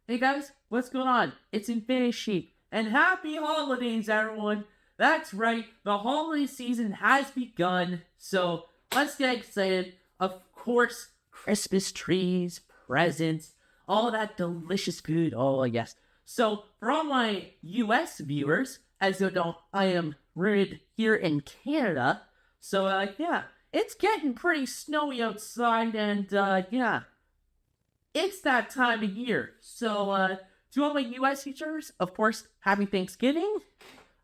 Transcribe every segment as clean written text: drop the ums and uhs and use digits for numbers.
Hey guys, what's going on? It's Infinity Sheep, and happy holidays, everyone! That's right, the holiday season has begun, so let's get excited. Of course, Christmas trees, presents, all that delicious food. Oh, yes. So, for all my US viewers, as you know, I am rooted here in Canada, so, yeah, it's getting pretty snowy outside, and, yeah, it's that time of year. So, to all my US teachers, of course, happy Thanksgiving.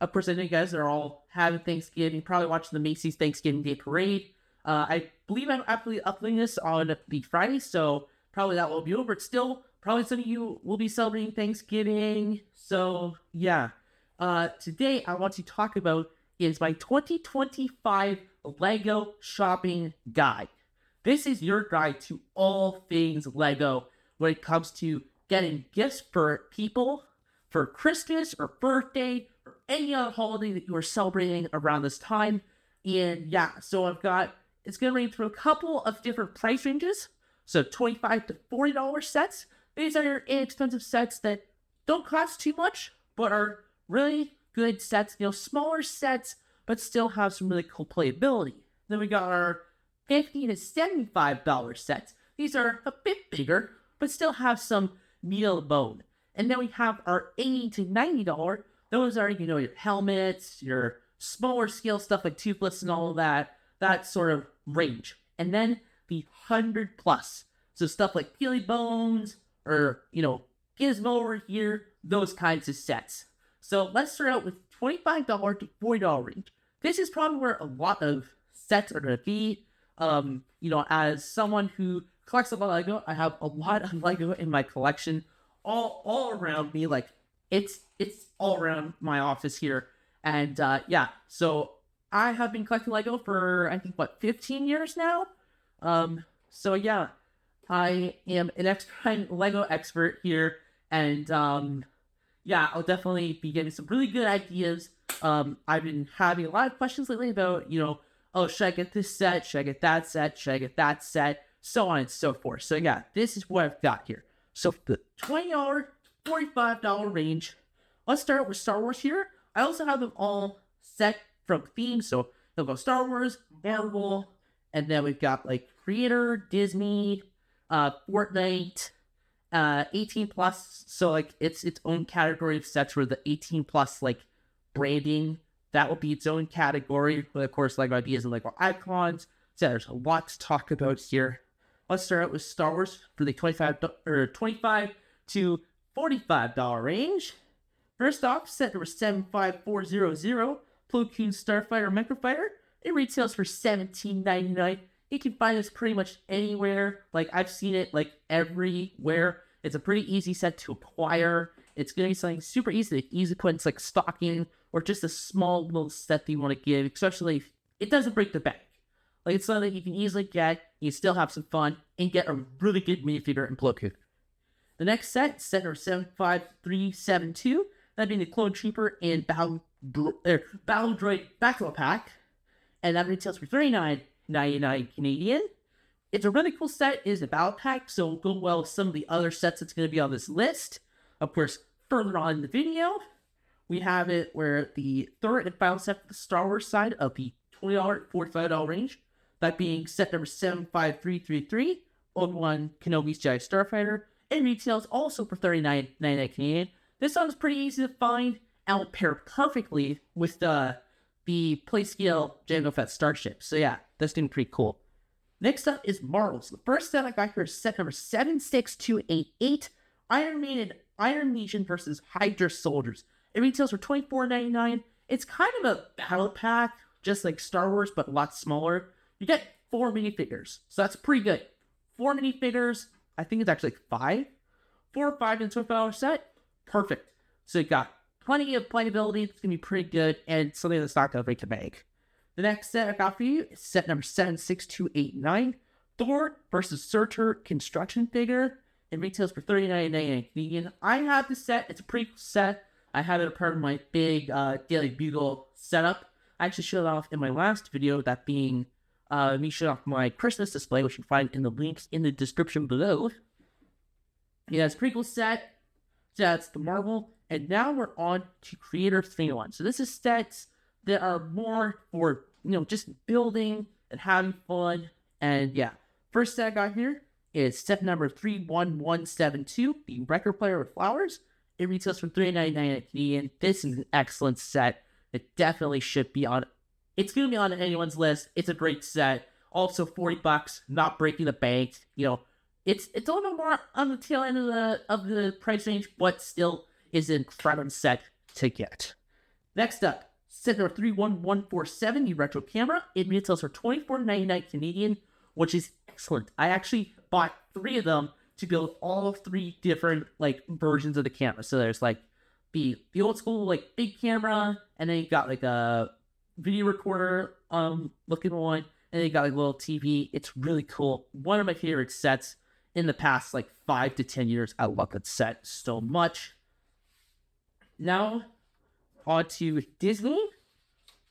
Of course, I know you guys are all having Thanksgiving, probably watching the Macy's Thanksgiving Day Parade. I believe I'm actually uploading this on the Friday, so probably that will be over. But still, probably some of you will be celebrating Thanksgiving. So, yeah. Today, I want to talk about is my 2025 Lego shopping guide. This is your guide to all things Lego when it comes to getting gifts for people for Christmas or birthday or any other holiday that you are celebrating around this time. And yeah, so it's going to range through a couple of different price ranges. So $25 to $40 sets. These are your inexpensive sets that don't cost too much, but are really good sets, smaller sets, but still have some really cool playability. Then we got our $50 to $75 sets. These are a bit bigger, but still have some meat on the bone. And then we have our $80 to $90. Those are, your helmets, your smaller scale stuff like toothless and all of that sort of range. And then the 100 plus. So stuff like Peely Bones or, Gizmo over here, those kinds of sets. So let's start out with $25 to $40 range. This is probably where a lot of sets are going to be. As someone who collects a lot of Lego, I have a lot of Lego in my collection, all around me. Like it's all around my office here, and yeah. So I have been collecting Lego for I think 15 years now. So yeah, I am an Lego expert here, and yeah, I'll definitely be getting some really good ideas. I've been having a lot of questions lately about, oh, should I get this set? Should I get that set? Should I get that set? So on and so forth. So yeah, this is what I've got here. So the $20 to $45 range. Let's start with Star Wars here. I also have them all set from themes. So they'll go Star Wars, Marvel, and then we've got like Creator, Disney, Fortnite, 18 plus. So like it's its own category of sets where the 18 plus like branding, that will be its own category. But of course, Lego ideas and Lego icons. So there's a lot to talk about here. Let's start out with Star Wars for the $25 to $45 range. First off, set number 75400, Plo Koon Starfighter Microfighter. It retails for $17.99. You can find this pretty much anywhere. Like I've seen it like everywhere. It's a pretty easy set to acquire. It's going to be something super easy to put into like stocking or just a small little set that you want to give, especially if it doesn't break the bank. Like it's something that you can easily get, you still have some fun, and get a really good minifigure in Plo Koon. The next set number 75372, that'd be the Clone Trooper and Battle Droid Battle Pack, and that retails for $39.99 Canadian. It's a really cool set. It is a battle pack, so it'll go well with some of the other sets that's going to be on this list. Of course, further on in the video, we have it where the third and final set for the Star Wars side of the $20 to $45 range, that being set number 75333, Obi-Wan Kenobi's Jedi Starfighter, and retails also for $39.99 Canadian. This one is pretty easy to find and will pair perfectly with the Playscale Jango Fett Starship. So yeah, that's going to be pretty cool. Next up is Marvels. The first set I got here is set number 76288, Iron Legion versus Hydra Soldiers. It retails for $24.99. It's kind of a battle pack, just like Star Wars, but a lot smaller. You get 4 minifigures, so that's pretty good. 4 minifigures, I think it's actually like 5. 4 or 5 in a $25 set, perfect. So you got plenty of playability, it's going to be pretty good, and something that's not going to break the bank. The next set I got for you is set number 76289, Thor versus Surtur construction figure. It retails for $39.99 Canadian. I have this set, it's a pretty cool set. I have it a part of my big Daily Bugle setup. I actually showed it off in my last video, that being me showing off my Christmas display, which you can find in the links in the description below. Yeah, it's a pretty cool set. So that's the Marvel. And now we're on to Creator 3-1. So this is sets that are more for, just building and having fun. And yeah, first set I got here is set number 31172, the record player with flowers. It retails for $3.99 Canadian. This is an excellent set. It definitely should be on. It's going to be on anyone's list. It's a great set. Also, $40, not breaking the bank. It's a little bit more on the tail end of the price range, but still is an incredible set to get. Next up, set number 31147, the retro camera. It retails for $24.99 Canadian, which is excellent. I actually bought 3 of them to build all 3 different versions of the camera. So there's the old school big camera, and then you got a video recorder looking one, and then you got a little TV. It's really cool. One of my favorite sets in the past 5 to 10 years. I love that set so much. Now on to Disney.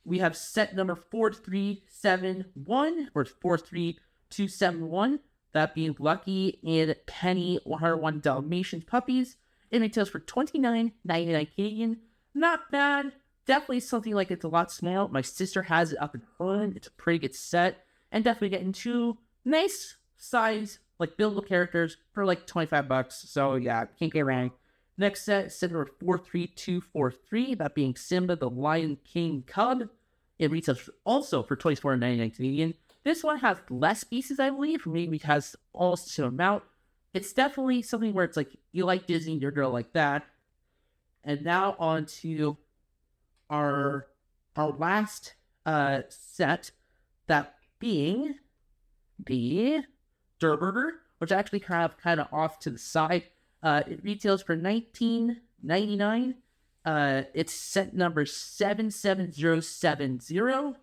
We have set number 4371 or 43271. That being Lucky and Penny 101 Dalmatian puppies. It retails for $29.99 Canadian. Not bad. Definitely something it's a lot smaller. My sister has it up in her. It's a pretty good set. And definitely getting 2 nice size, buildable characters for $25. So yeah, can't get wrong. Next set number 43243. That being Simba the Lion King Cub. It retails also for $24.99 Canadian. This one has less pieces, I believe. Maybe it has almost the same amount. It's definitely something where it's you like Disney, your girl like that. And now on to our last set, that being the Durburger, which I actually have kind of off to the side. It retails for $19.99. It's set number 77070.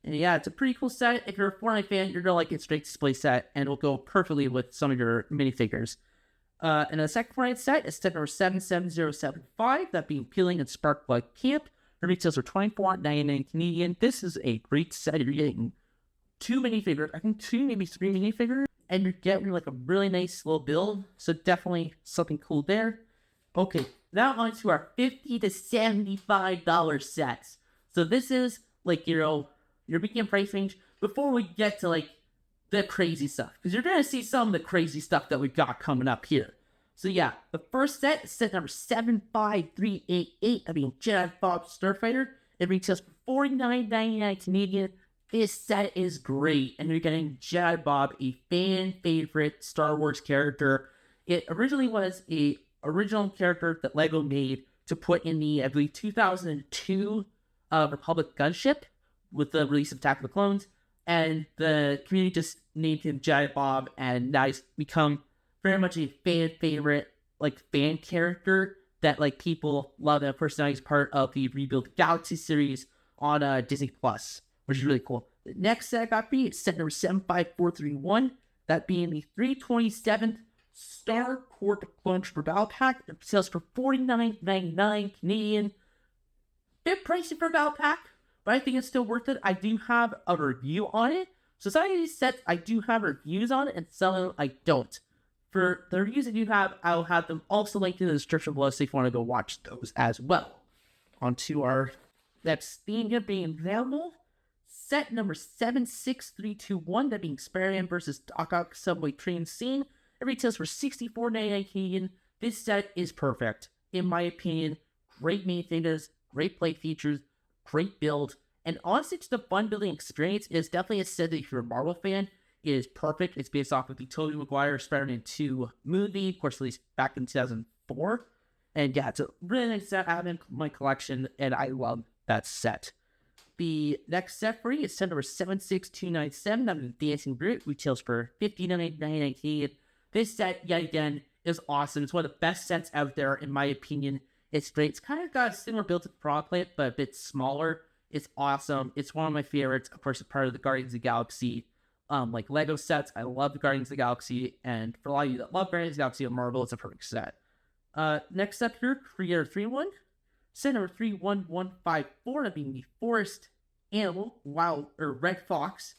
And yeah, it's a pretty cool set. If you're a Fortnite fan, you're going to like it straight display set, and it'll go perfectly with some of your minifigures. And the second Fortnite set is set number 77075, that being Peeling and Sparkplug Camp. It retails for $24.99 Canadian. This is a great set. You're getting 2 minifigures, I think 2, maybe 3 minifigures, and you're getting a really nice little build. So definitely something cool there. Okay, now on to our $50 to $75 sets. So this is your beginning price range before we get to the crazy stuff, because you're gonna see some of the crazy stuff that we've got coming up here. So yeah, the first set is set number 75388. I mean Jedi Bob Starfighter. It retails for $49.99 Canadian. This set is great, and you're getting Jedi Bob, a fan favorite Star Wars character. It originally was a original character that LEGO made to put in the, I believe, 2002 Republic gunship with the release of Attack of the Clones, and the community just named him Jedi Bob, and now he's become very much a fan favorite, fan character that people love. And of course, now he's part of the Rebuild Galaxy series on Disney Plus, which is really cool. The next set I got for you is set number 75431, that being the 327th Star Court Plunge for Battle Pack. It sells for $49.99 Canadian. Bit pricey for a Battle Pack, but I think it's still worth it. I do have a review on it. So some of these sets I do have reviews on it, and some of them I don't. For the reviews I do have, I'll have them also linked in the description below, so if you want to go watch those as well. On to our next theme here being available. Set number 76321, that being Spider-Man vs. Doc Ock Subway Train Scene. It retails for $64.99 Canadian. This set is perfect, in my opinion. Great minifigures, great play features, great build, and honestly, just a fun building experience. It is definitely a set that if you're a Marvel fan, it is perfect. It's based off of the Tobey Maguire Spider-Man 2 movie, of course, released back in 2004. And yeah, it's a really nice set. I have it in my collection, and I love that set. The next set for you is set number 76297. That is Dancing Brute, retails for $59.99 Canadian. This set, yet again, is awesome. It's one of the best sets out there, in my opinion. It's great. It's kind of got a similar build to the Frog Plant, but a bit smaller. It's awesome. It's one of my favorites. Of course, it's part of the Guardians of the Galaxy, Lego sets. I love the Guardians of the Galaxy, and for a lot of you that love Guardians of the Galaxy and Marvel, it's a perfect set. Next up here, Creator 3-1. Set number 31154, that being the Forest Animal, Red Fox,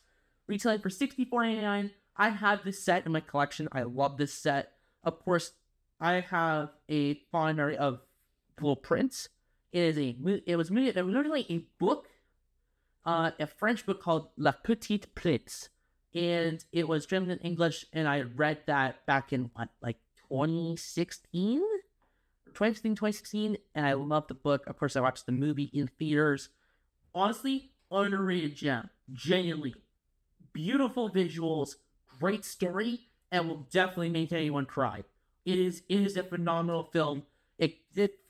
retailing for $64.99. I have this set in my collection. I love this set. Of course, I have a fond memory of Little Prince. It was originally a book, a French book called La Petite Prince, and it was translated in English. And I read that back in like 2016, 2016, and I loved the book. Of course, I watched the movie in theaters. Honestly, underrated gem. Genuinely, beautiful visuals, great story, and will definitely make anyone cry. It is a phenomenal film. It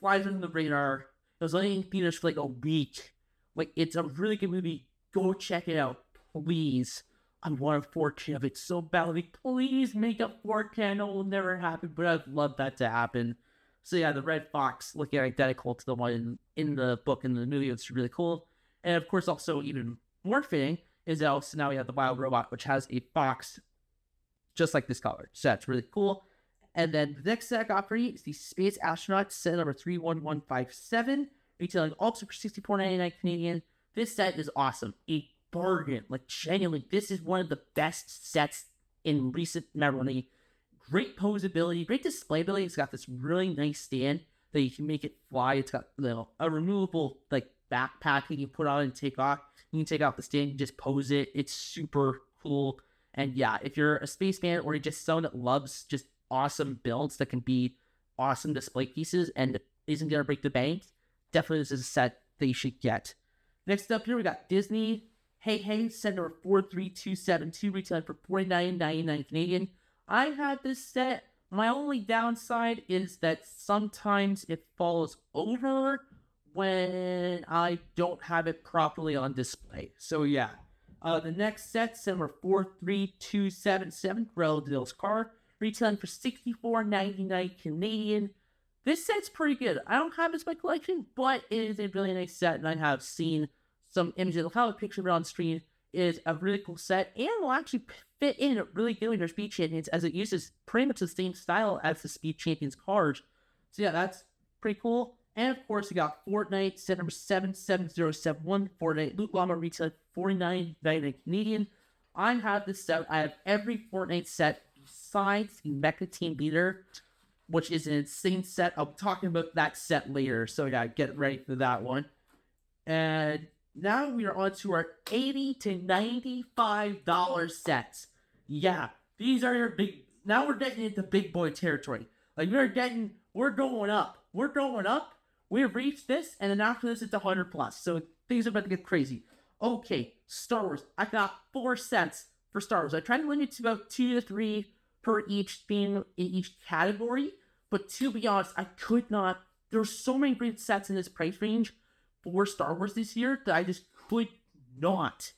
flies under the radar. It was only in theaters for like a week. Like, it's a really good movie. Go check it out, please. I want a 4K of it so badly. Please make a 4K. I know it will never happen, but I'd love that to happen. So yeah, the red fox looking identical to the one in the book and the movie. It's really cool. And of course, also even more fitting is that also now we have the wild robot, which has a fox just like this color. So that's really cool. And then the next set I got for you is the Space Astronaut set number 31157, retailing also for $64.99 Canadian. This set is awesome. A bargain. Like, genuinely, this is one of the best sets in recent memory. Great posability, great displayability. It's got this really nice stand that you can make it fly. It's got a removable like backpack that you put on and take off. You can take off the stand and just pose it. It's super cool. And yeah, if you're a space fan or you're just someone that loves just awesome builds that can be awesome display pieces and isn't going to break the bank, definitely this is a set that you should get. Next up here, we got Disney. Hey, set number 43272, retailing for $49.99 Canadian. I had this set. My only downside is that sometimes it falls over when I don't have it properly on display. So yeah. The next set, number 43277, Relative's car, retailing for $64.99 Canadian. This set's pretty good. I don't have this in my collection, but it is a really nice set, and I have seen some images. I'll have a picture of it on screen. It is a really cool set, and will actually fit in really good with your Speed Champions, as it uses pretty much the same style as the Speed Champions cars. So yeah, that's pretty cool. And of course, we got Fortnite, set number 77071, Fortnite Loot Llama, retail $49.99 Canadian. I have this set. I have every Fortnite set besides the Mecha Team Leader, which is an insane set. I'll be talking about that set later, so yeah, get ready for that one. And now we are on to our $80 to $95 sets. Yeah, these are your big... Now we're getting into big boy territory. Like, we're going up. We're going up. We've reached this, and then after this, it's 100 plus. So things are about to get crazy. Okay, Star Wars. I got 4 sets for Star Wars. I tried to limit it to about 2 to 3 per each theme in each category. But to be honest, I could not. There's so many great sets in this price range for Star Wars this year that I just could not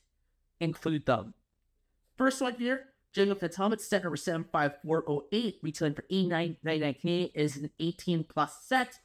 include them. First one here, Jango Fett's helmet, set number 75408, retailing for $89.99 Canadian, is an 18 plus set.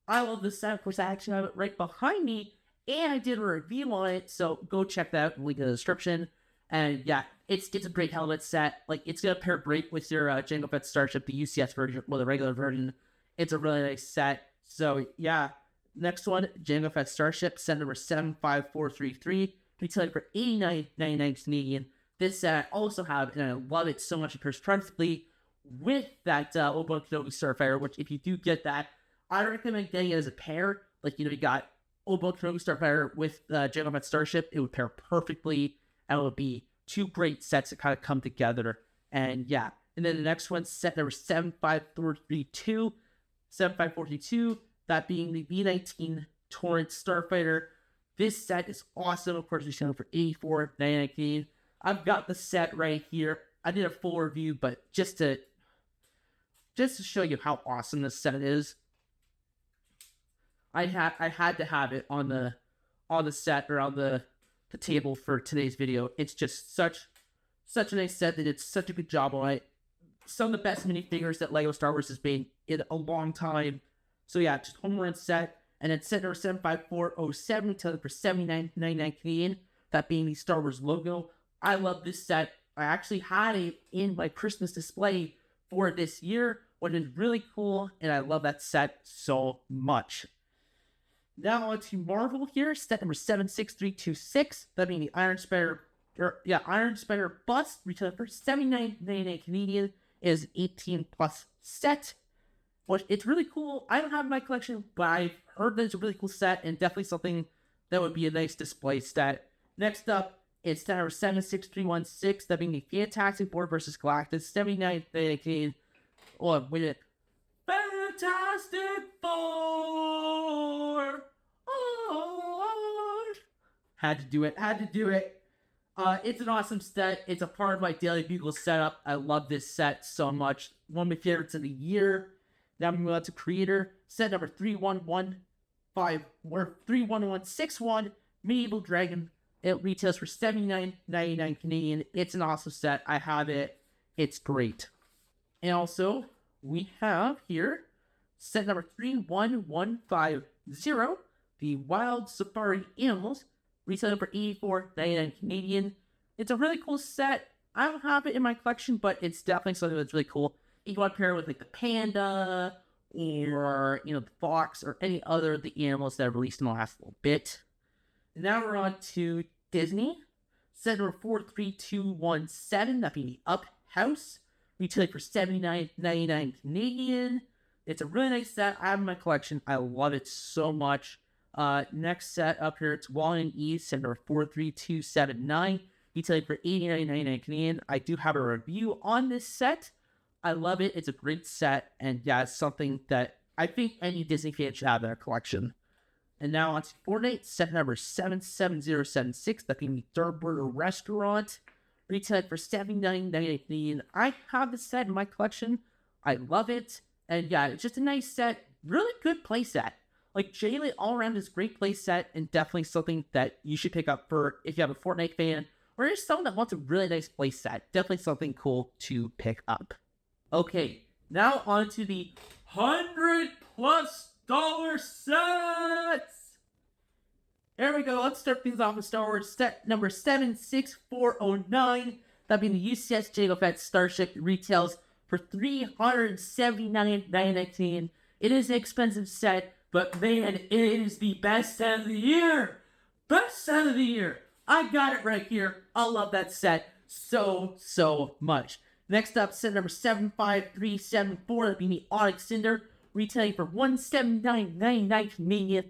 I love this set. Of course, I actually have it right behind me, and I did a review on it, so go check that out. Link in the description. And yeah, it's a great helmet set. Like, it's gonna pair great with your Jango Fett Starship, the UCS version, or the regular version. It's a really nice set. So yeah, next one, Jango Fett Starship, set number 75433, retailing for $89.99 Canadian. This set I also have, and I love it so much. It pairs perfectly with that Obi-Wan Kenobi Starfighter, which if you do get that, I recommend getting it as a pair. Like, you got Obi-Wan Kenobi Starfighter with Jango Fett Starship. It would pair perfectly, and it would be 2 great sets that kind of come together. And yeah, and then the next one, set number 75432, that being the V-19 Torrent Starfighter. This set is awesome. Of course, it's selling for $84.99. I've got the set right here. I did a full review, but just to show you how awesome this set is, I had to have it on the set or on the table for today's video. It's just such a nice set. They did such a good job on it. Some of the best minifigures that LEGO Star Wars has made in a long time. So yeah, just home run set. And then set number 75407, selling for $79.99 Canadian. That being the Star Wars logo. I love this set. I actually had it in my Christmas display for this year, which is really cool, and I love that set so much. Now on to Marvel here, set number 76326. That being the Iron Spider bust, retailing for $79.99 Canadian, is 18 plus set. which it's really cool. I don't have it in my collection, but I've heard that it's a really cool set and definitely something that would be a nice display set. Next up, it's set number 76316, that being the Fantastic Four versus Galactus 79th Canadian. Oh, wait a minute. Fantastic Four! Oh, had to do it. It's an awesome set. It's a part of my Daily Bugle setup. I love this set so much. One of my favorites of the year. Now we move on to Creator. Set number 31115 or 31161, Medieval Dragon. It retails for $79.99 Canadian. It's an awesome set. I have it. It's great. And also, we have here set number 31150, the Wild Safari Animals. Retail for $84.99 Canadian. It's a really cool set. I don't have it in my collection, but it's definitely something that's really cool. You want to pair it with like the panda or the fox or any other of the animals that are released in the last little bit. And now we're on to Disney. Set number 43217, that being the Up House. Retailing for $79.99 Canadian. It's a really nice set. I have in my collection. I love it so much. Next set up here, it's Wall and Ease, set number 43279, retailing for $89.99 Canadian. I do have a review on this set. I love it. It's a great set, and yeah, it's something that I think any Disney fan should have in their collection. And now on to Fortnite, set number 77076, that being the Third Burger Restaurant, retailing for $79.99 Canadian. I have this set in my collection. I love it, and yeah, it's just a nice set. Really good play set. Like, generally, all around is great play set, and definitely something that you should pick up for if you have a Fortnite fan, or just someone that wants a really nice play set. Definitely something cool to pick up. Okay, now on to the $100+ sets! There we go, let's start things off with Star Wars set number 76409. That being the UCS Jango Fett Starship, retails for $379.99 Canadian. It is an expensive set, but man, it is the best set of the year! Best set of the year! I got it right here. I love that set so much. Next up, set number 75374, that being the Onyx Cinder, retailing for $179.99 Canadian.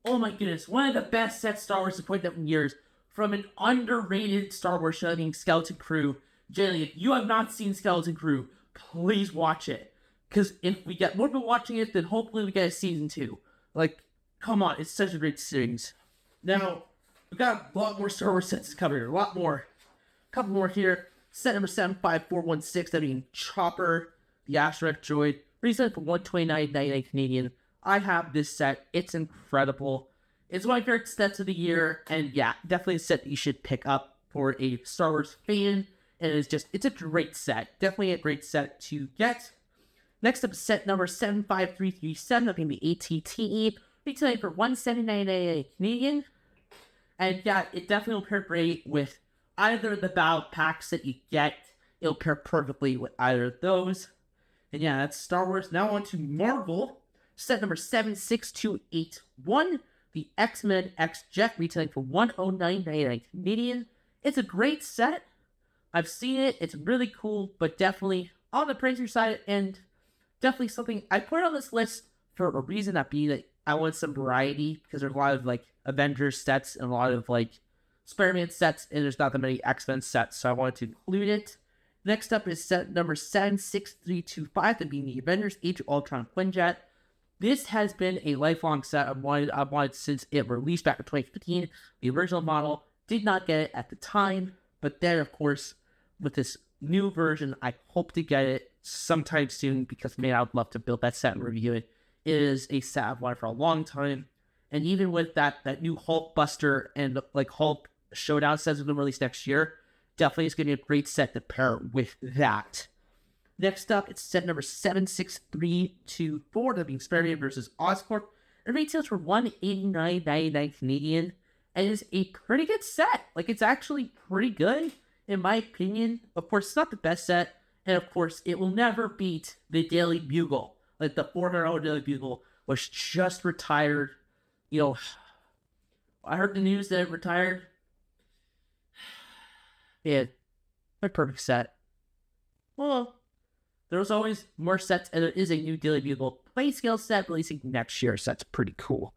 Oh my goodness, one of the best sets Star Wars has put up in years. From an underrated Star Wars show named Skeleton Crew. Generally, if you have not seen Skeleton Crew, please watch it. Because if we get more people watching it, then hopefully we get a season 2. Like, come on, it's such a great series. Now, we've got a lot more Star Wars sets covered. A lot more. A couple more here. Set number 75416, that being Chopper, the Asteroid Droid, reselling for $129.99 Canadian. I have this set. It's incredible. It's one of my favorite sets of the year, and yeah, definitely a set that you should pick up for a Star Wars fan. And it's a great set. Definitely a great set to get. Next up, set number 75337, that being the ATTE, retailing for $179.99 Canadian. And yeah, it definitely will pair great with either of the battle packs that you get. It'll pair perfectly with either of those. And yeah, that's Star Wars. Now on to Marvel. Set number 76281, the X-Men X-Jet, retailing for $109.99 Canadian. It's a great set. I've seen it. It's really cool, but definitely on the pricier side, and definitely something I put on this list for a reason, that being that I want some variety, because there's a lot of like Avengers sets and a lot of like Spider-Man sets, and there's not that many X-Men sets, so I wanted to include it. Next up is set number 76325, that being the Avengers Age of Ultron Quinjet. This has been a lifelong set I've wanted since it released back in 2015. The original model did not get it at the time, but then of course with this new version, I hope to get it sometime soon, because man, I would love to build that set and review it. It is a set I've wanted for a long time, and even with that new Hulk Buster and like Hulk Showdown sets will be released next year, definitely is going to be a great set to pair with that. Next up, it's set number 76324, that being Spider-Man versus Oscorp. It retails for $189.99 Canadian, and is a pretty good set. Like, it's actually pretty good, in my opinion. Of course, it's not the best set, and of course, it will never beat the Daily Bugle. Like, the $400 Daily Bugle was just retired. You know, I heard the news that it retired. Yeah, my perfect set. Well, there's always more sets, and there is a new Daily Bugle play scale set releasing next year, so that's pretty cool.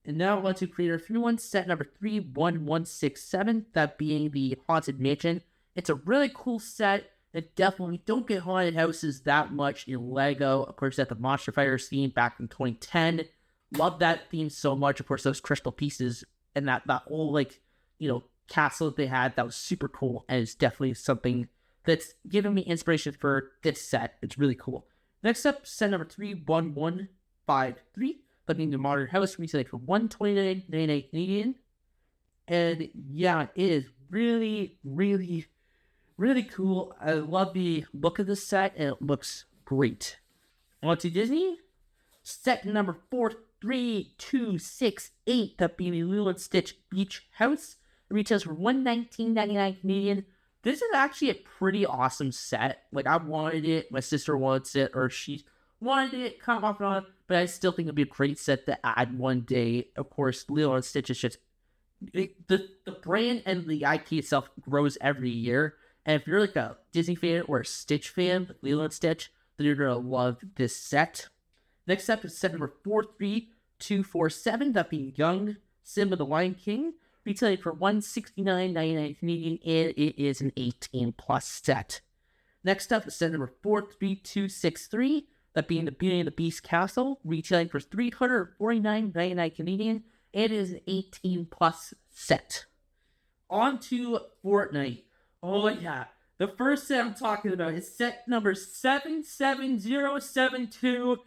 And now on to Creator 3-1 set number 31167, that being the Haunted Mansion. It's a really cool set. It definitely don't get haunted houses that much in LEGO. Of course, at the Monster Fighters theme back in 2010. Love that theme so much. Of course, those crystal pieces and that whole, castle that they had, that was super cool. And it's definitely something that's given me inspiration for this set. It's really cool. Next up, set number 31153. Looking the modern house retailing for $129.99 Canadian. And yeah, it is really, really, really cool. I love the look of this set, and it looks great. On to Disney. Set number 43268, that being the Lilo and Stitch Beach House. It retails for $119.99 Canadian. This is actually a pretty awesome set. Like, I wanted it, my sister wants it, or she wanted it, kind of off and on, but I still think it'd be a great set to add one day. Of course, Lilo and Stitch is just, the brand and the IP itself grows every year. And if you're like a Disney fan or a Stitch fan, Lilo and Stitch, then you're going to love this set. Next up is set number 43247, that being Young Simba the Lion King, retailing for $169.99 Canadian, and it is an 18+ set. Next up is set number 43263, that being the Beauty and the Beast Castle, retailing for $349.99 Canadian, and it is an 18+ set. On to Fortnite. Oh yeah, the first set I'm talking about is set number 77072,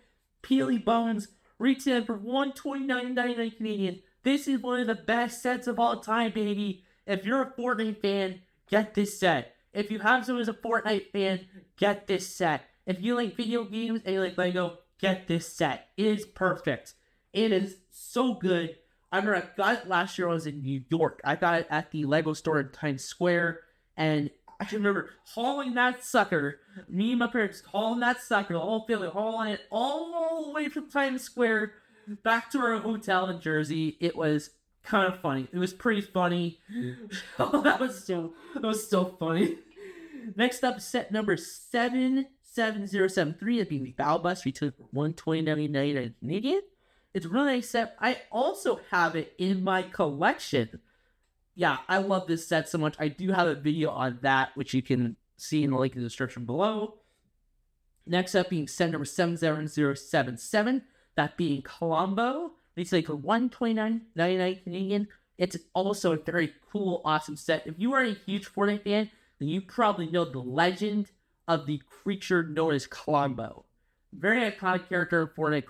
Peely Bones, retailing for $129.99 Canadian. This is one of the best sets of all time, baby. If you're a Fortnite fan, get this set. If you have someone who's a Fortnite fan, get this set. If you like video games and you like LEGO, get this set. It is perfect. It is so good. I remember I got it last year when I was in New York. I got it at the LEGO store in Times Square. And I can remember hauling that sucker, me and my parents hauling that sucker, the whole family hauling it all the way from Times Square back to our hotel in Jersey. It was kind of funny. It was pretty funny. Oh, that was so funny. Next up, set number 77073, that being the Battle Bus, retailing for $129.99 Canadian. It's a really nice set. I also have it in my collection. Yeah, I love this set so much. I do have a video on that, which you can see in the link in the description below. Next up being set number 77077, that being Colombo. It's like $129.99 Canadian. It's also a very cool, awesome set. If you are a huge Fortnite fan, then you probably know the legend of the creature known as Colombo. Very iconic character in Fortnite.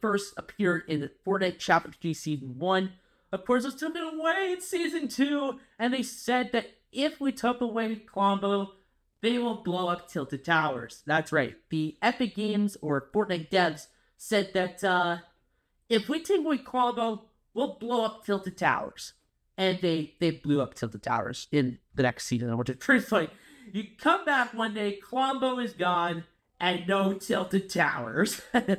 First appeared in Fortnite Chapter 3 Season 1. Of course, it's took it away in Season 2, and they said that if we took away Colombo, they will blow up Tilted Towers. That's right. The Epic Games, or Fortnite devs, said that if we take away Colombo, we'll blow up Tilted Towers. And they blew up Tilted Towers in the next season, which is pretty funny. You come back one day, Colombo is gone, and no Tilted Towers. Yeah,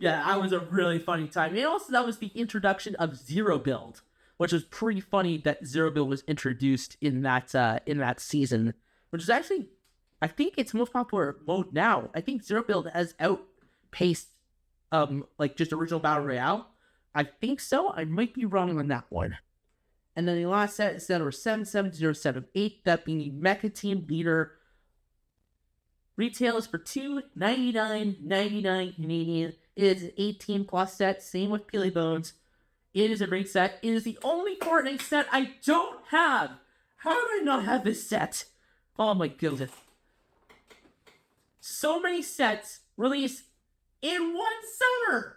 that was a really funny time. And also, that was the introduction of Zero Build, which was pretty funny that Zero Build was introduced in that season, which is actually, I think it's most popular mode now. I think Zero Build has outpaced just original Battle Royale. I think so. I might be wrong on that one. And then the last set is set number 77078, that being the Mecha Team Leader. Retail is for $299.99 Canadian. It is an 18+ set, same with Peely Bones. It is a great set. It is the only Fortnite set I don't have. How do I not have this set? Oh my goodness. So many sets released in one summer.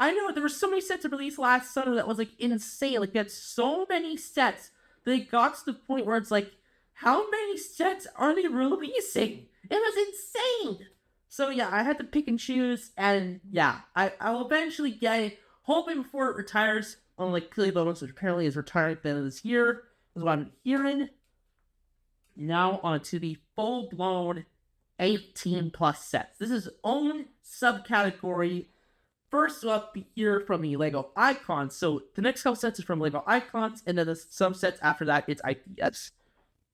I know, there were so many sets released last summer that was insane. We had so many sets that it got to the point where it's how many sets are they releasing? It was insane. So yeah, I had to pick and choose, and yeah, I'll eventually get it, hoping before it retires, unlike Peely Bones, which apparently is retiring at the end of this year, is what I'm hearing. Now on to the full-blown 18+ sets. This is its own subcategory. First up here from the LEGO Icons. So the next couple sets is from LEGO Icons, and then the subsets after that, it's IPS.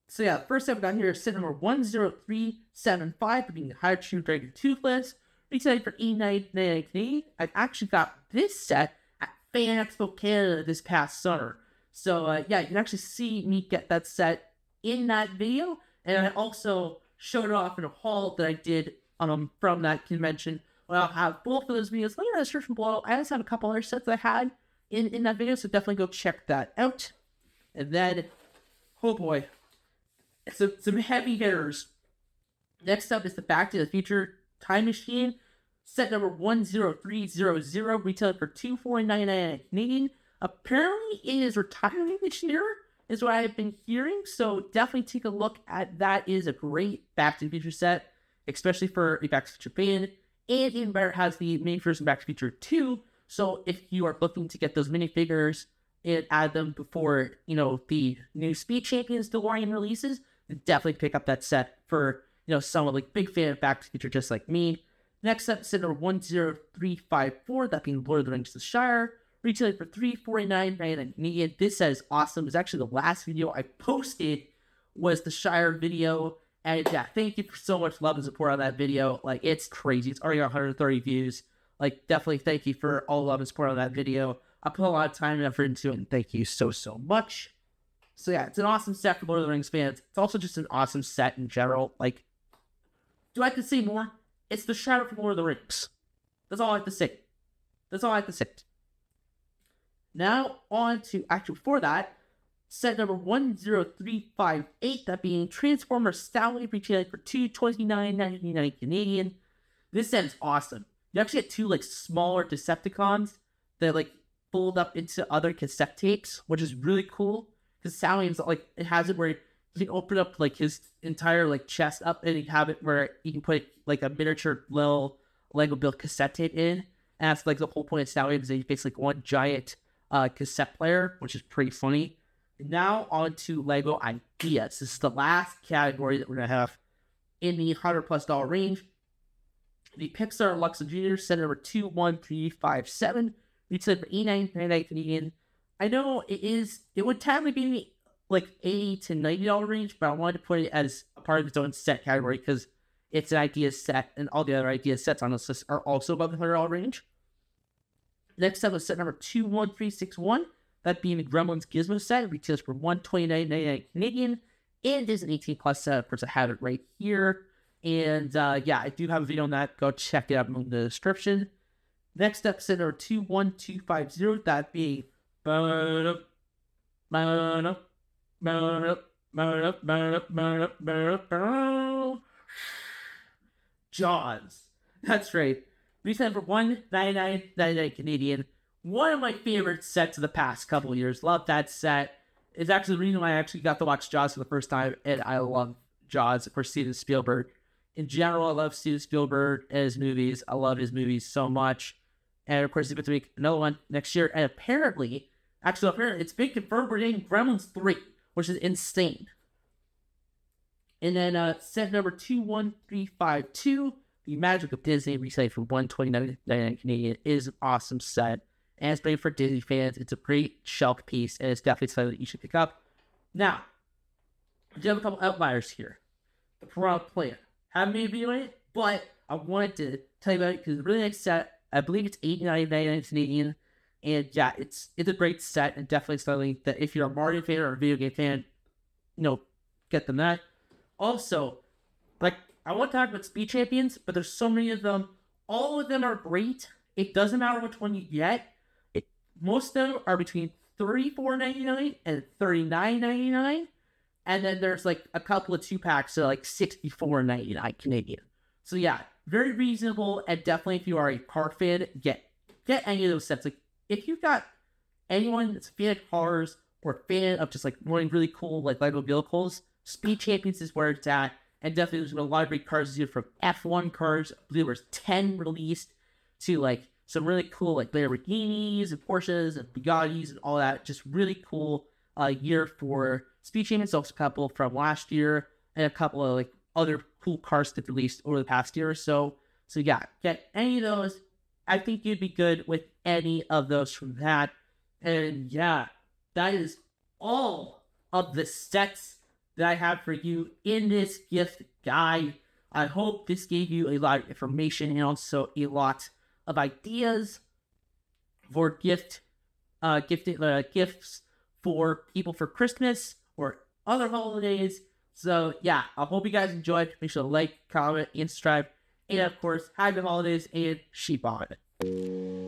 So yeah, first up down here is set number 10375 for being the High True Dragon Toothless. Retail for $89.99 Canadian. I've actually got this set at Fan Expo Canada this past summer. So yeah, you can actually see me get that set in that video. And I also showed it off in a haul that I did from that convention. Well, I'll have both of those videos linked in the description below. I also have a couple other sets that I had in that video, so definitely go check that out. And then, oh boy, some heavy hitters. Next up is the Back to the Future Time Machine, set number 10300, retailing for $249.99 Canadian. Apparently, it is retiring this year, is what I've been hearing. So definitely take a look at that. It is a great Back to the Future set, especially for a Back to the Future fan. And even better, has the minifigures in Back to the Future 2. So if you are looking to get those minifigures and add them before, the new Speed Champions DeLorean releases, definitely pick up that set for, someone like big fan of Back to the Future just like me. Next up, set number 10354, that being Lord of the Rings The Shire, retailing for $349.99 Canadian. This set is awesome. It's actually the last video I posted was the Shire video. And yeah, thank you for so much love and support on that video. Like, it's crazy. It's already got 130 views. Like, definitely thank you for all the love and support on that video. I put a lot of time and effort into it, and thank you so much. So yeah, it's an awesome set for Lord of the Rings fans. It's also just an awesome set in general. Like, do I have to say more? It's the Shadow from Lord of the Rings. That's all I have to say. Now, on to, actually, before that, set number 10358, that being Transformers Soundwave, retailing for $229.99 Canadian. This set is awesome. You actually get two, smaller Decepticons that, fold up into other cassette tapes, which is really cool. Because Soundwave's, it has it where you can open up, his entire, chest up, and you have it where you can put, a miniature little Lego built cassette tape in. And that's, the whole point of Soundwave is that you basically one giant cassette player, which is pretty funny. Now on to Lego Ideas. This is the last category that we're going to have in the $100+ range. The Pixar Luxe Junior, set number 21357, retailing for $89.99 Canadian. I know it would technically be $80 to $90 range, but I wanted to put it as a part of its own set category because it's an idea set, and all the other idea sets on this list are also above the $100 range. Next up is set number 21361, that being the Gremlins Gizmo set, retails for $129.99 Canadian, and is an 18+ set. Of course, I have it right here. And yeah, I do have a video on that. Go check it out in the description. Next up, set number 21250, that being Jaws. That's right. Retail for $199.99 Canadian. One of my favorite sets of the past couple of years. Love that set. It's actually the reason why I actually got to watch Jaws for the first time, and I love Jaws. Of course, Steven Spielberg. In general, I love Steven Spielberg and his movies. I love his movies so much. And of course, he's going to make another one next year. And apparently, it's been confirmed we're getting Gremlins 3, which is insane. And then set number 21352, The Magic of Disney, retailing for $129.99 Canadian, is an awesome set. And it's made for Disney fans. It's a great shelf piece, and it's definitely something that you should pick up. Now, I do have a couple outliers here. The Piranha Plant. Haven't made a video on it, but I wanted to tell you about it because it's a really nice set. I believe it's $89.99 Canadian. And yeah, it's a great set, and definitely something that if you're a Mario fan or a video game fan, get them that. Also, I want to talk about Speed Champions, but there's so many of them. All of them are great. It doesn't matter which one you get. Most of them are between $34.99 and $39.99. And then there's a couple of 2-packs, so $64.99 Canadian. So yeah, very reasonable, and definitely if you are a car fan, get any of those sets. If you've got anyone that's a fan of cars or a fan of just running really cool Lego vehicles, Speed Champions is where it's at. And definitely there's a lot of great cars from F1 cars. I believe there was 10 released to some really cool Lamborghinis and Porsches and Bugattis and all that. Just really cool year for Speed Champions. Also a couple from last year and a couple of other cool cars that released over the past year or so. So yeah, get any of those. I think you'd be good with any of those from that. And yeah, that is all of the sets that I have for you in this gift guide. I hope this gave you a lot of information and also a lot of ideas for gifts for people for Christmas or other holidays. So yeah, I hope you guys enjoyed. Make sure to like, comment, and subscribe. And of course, happy holidays and sheep on it.